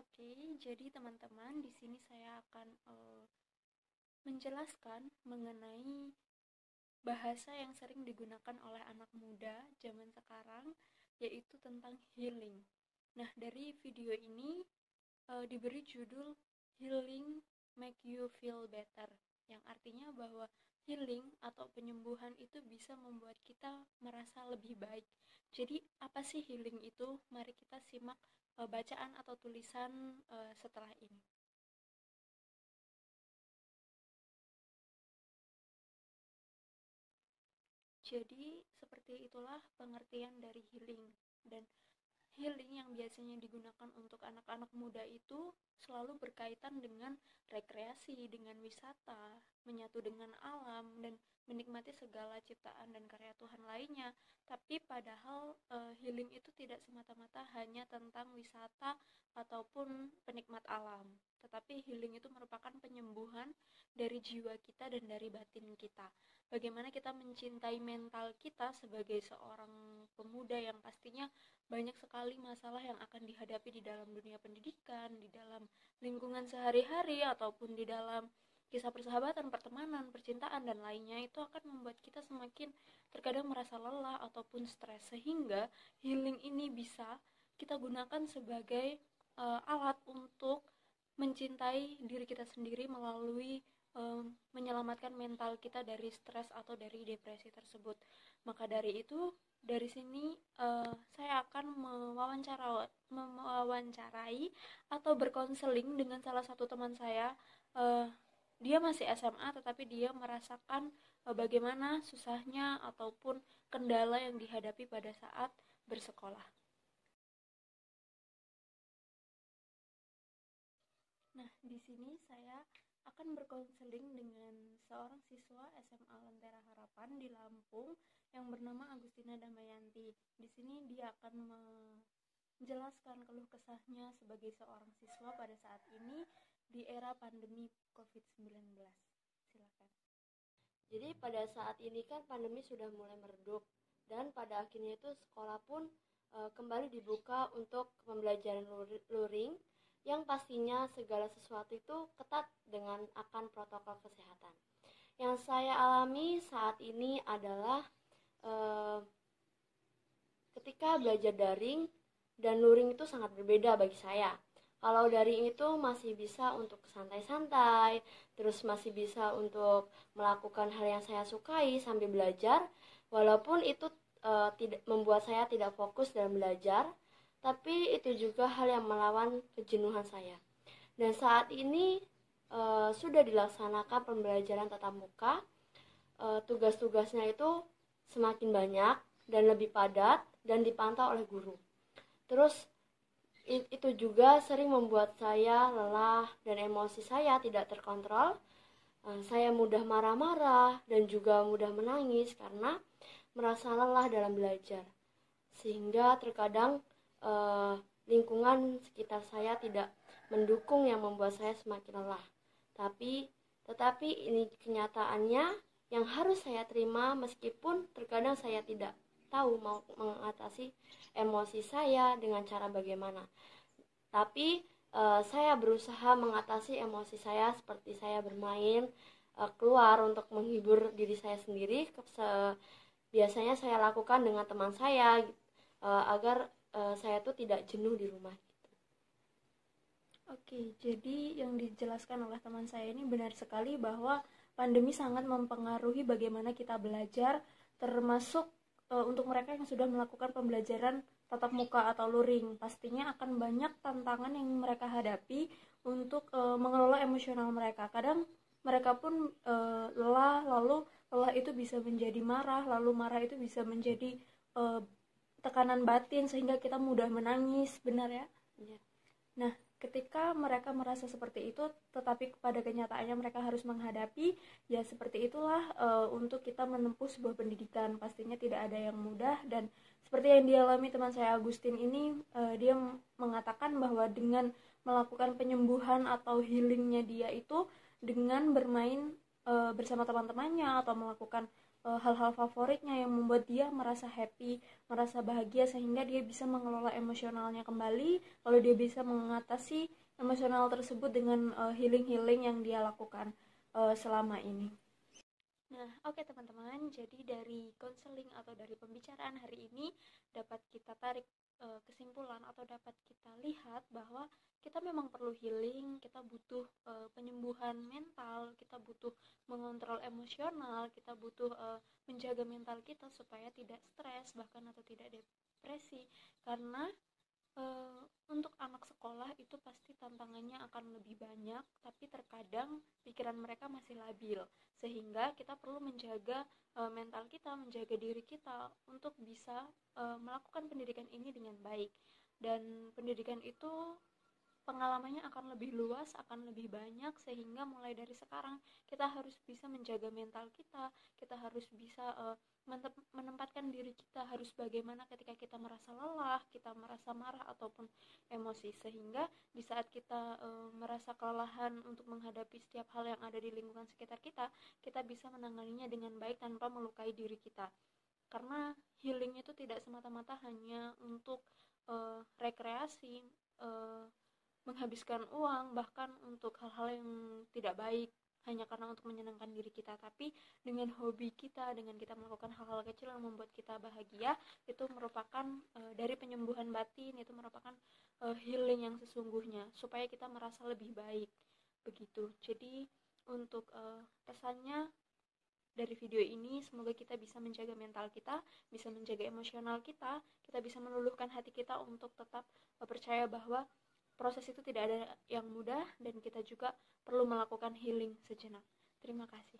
Oke, jadi teman-teman, di sini saya akan menjelaskan mengenai bahasa yang sering digunakan oleh anak muda zaman sekarang, yaitu tentang healing. Nah, dari video ini diberi judul Healing Make You Feel Better, yang artinya bahwa healing atau penyembuhan itu bisa membuat kita merasa lebih baik. Jadi, apa sih healing itu? Mari kita simak bacaan atau tulisan setelah ini. Jadi, seperti itulah pengertian dari healing. Dan healing yang biasanya digunakan untuk anak-anak muda itu selalu berkaitan dengan rekreasi, dengan wisata, menyatu dengan alam, dan menikmati segala ciptaan dan karya Tuhan lainnya. Tapi padahal healing itu tidak semata-mata hanya tentang wisata ataupun penikmat alam. Tetapi healing itu merupakan penyembuhan dari jiwa kita dan dari batin kita. Bagaimana kita mencintai mental kita sebagai seorang pemuda yang pastinya banyak sekali masalah yang akan dihadapi di dalam dunia pendidikan, di dalam lingkungan sehari-hari, ataupun di dalam kisah persahabatan, pertemanan, percintaan, dan lainnya. Itu akan membuat kita semakin terkadang merasa lelah ataupun stres, sehingga healing ini bisa kita gunakan sebagai alat untuk mencintai diri kita sendiri melalui menyelamatkan mental kita dari stres atau dari depresi tersebut. Maka dari itu, dari sini saya akan mewawancarai atau berkonseling dengan salah satu teman saya. Dia masih SMA, tetapi dia merasakan bagaimana susahnya ataupun kendala yang dihadapi pada saat bersekolah. Nah, di sini saya akan berkonseling dengan seorang siswa SMA Lentera Harapan di Lampung yang bernama Agustina Damayanti. Di sini dia akan menjelaskan keluh kesahnya sebagai seorang siswa pada saat ini di era pandemi COVID-19. Silakan. Jadi pada saat ini kan pandemi sudah mulai meredup dan pada akhirnya itu sekolah pun kembali dibuka untuk pembelajaran luring yang pastinya segala sesuatu itu ketat dengan akan protokol kesehatan. Yang saya alami saat ini adalah ketika belajar daring dan luring itu sangat berbeda bagi saya. Kalau daring itu masih bisa untuk santai-santai, terus masih bisa untuk melakukan hal yang saya sukai sambil belajar, walaupun itu tidak membuat saya tidak fokus dalam belajar, tapi itu juga hal yang melawan kejenuhan saya. Dan saat ini sudah dilaksanakan pembelajaran tatap muka, tugas-tugasnya itu semakin banyak dan lebih padat dan dipantau oleh guru. Terus itu juga sering membuat saya lelah dan emosi saya tidak terkontrol. Saya mudah marah-marah dan juga mudah menangis karena merasa lelah dalam belajar. Sehingga terkadang lingkungan sekitar saya tidak mendukung yang membuat saya semakin lelah. Tetapi ini kenyataannya yang harus saya terima meskipun terkadang saya tidak tahu mau mengatasi emosi saya dengan cara bagaimana. Tapi saya berusaha mengatasi emosi saya seperti saya bermain keluar untuk menghibur diri saya sendiri. Biasanya saya lakukan dengan teman saya agar saya tuh tidak jenuh di rumah. Oke, jadi yang dijelaskan oleh teman saya ini benar sekali bahwa pandemi sangat mempengaruhi bagaimana kita belajar, termasuk untuk mereka yang sudah melakukan pembelajaran tatap muka atau luring. Pastinya akan banyak tantangan yang mereka hadapi untuk mengelola emosional mereka. Kadang mereka pun lelah, lalu lelah itu bisa menjadi marah, lalu marah itu bisa menjadi tekanan batin sehingga kita mudah menangis, benar ya? Ya. Nah, ketika mereka merasa seperti itu, tetapi pada kenyataannya mereka harus menghadapi, ya seperti itulah untuk kita menempuh sebuah pendidikan. Pastinya tidak ada yang mudah, dan seperti yang dialami teman saya Agustin ini, dia mengatakan bahwa dengan melakukan penyembuhan atau healingnya dia itu dengan bermain bersama teman-temannya atau melakukan hal-hal favoritnya yang membuat dia merasa happy, merasa bahagia, sehingga dia bisa mengelola emosionalnya kembali, lalu dia bisa mengatasi emosional tersebut dengan healing-healing yang dia lakukan selama ini. Nah, oke teman-teman, jadi dari konseling atau dari pembicaraan hari ini dapat kita tarik kesimpulan atau dapat kita lihat bahwa kita memang perlu healing, kita butuh penyembuhan mental, kita butuh mengontrol emosional, kita butuh menjaga mental kita supaya tidak stres bahkan atau tidak depresi, karena untuk anak sekolah itu pasti tantangannya akan lebih banyak, tapi terkadang pikiran mereka masih labil, sehingga kita perlu menjaga mental kita, menjaga diri kita untuk bisa melakukan pendidikan ini dengan baik. Dan pendidikan itu pengalamannya akan lebih luas, akan lebih banyak, sehingga mulai dari sekarang kita harus bisa menjaga mental kita, kita harus bisa menempatkan diri kita harus bagaimana ketika kita merasa lelah, kita merasa marah ataupun emosi, sehingga di saat kita merasa kelelahan untuk menghadapi setiap hal yang ada di lingkungan sekitar kita, kita bisa menanganinya dengan baik tanpa melukai diri kita. Karena healing itu tidak semata-mata hanya untuk rekreasi, menghabiskan uang, bahkan untuk hal-hal yang tidak baik hanya karena untuk menyenangkan diri kita, tapi dengan hobi kita, dengan kita melakukan hal-hal kecil yang membuat kita bahagia, itu merupakan dari penyembuhan batin, itu merupakan healing yang sesungguhnya, supaya kita merasa lebih baik, begitu. Jadi untuk pesannya dari video ini, semoga kita bisa menjaga mental kita, bisa menjaga emosional kita, kita bisa meluluhkan hati kita untuk tetap percaya bahwa proses itu tidak ada yang mudah dan kita juga perlu melakukan healing sejenak. Terima kasih.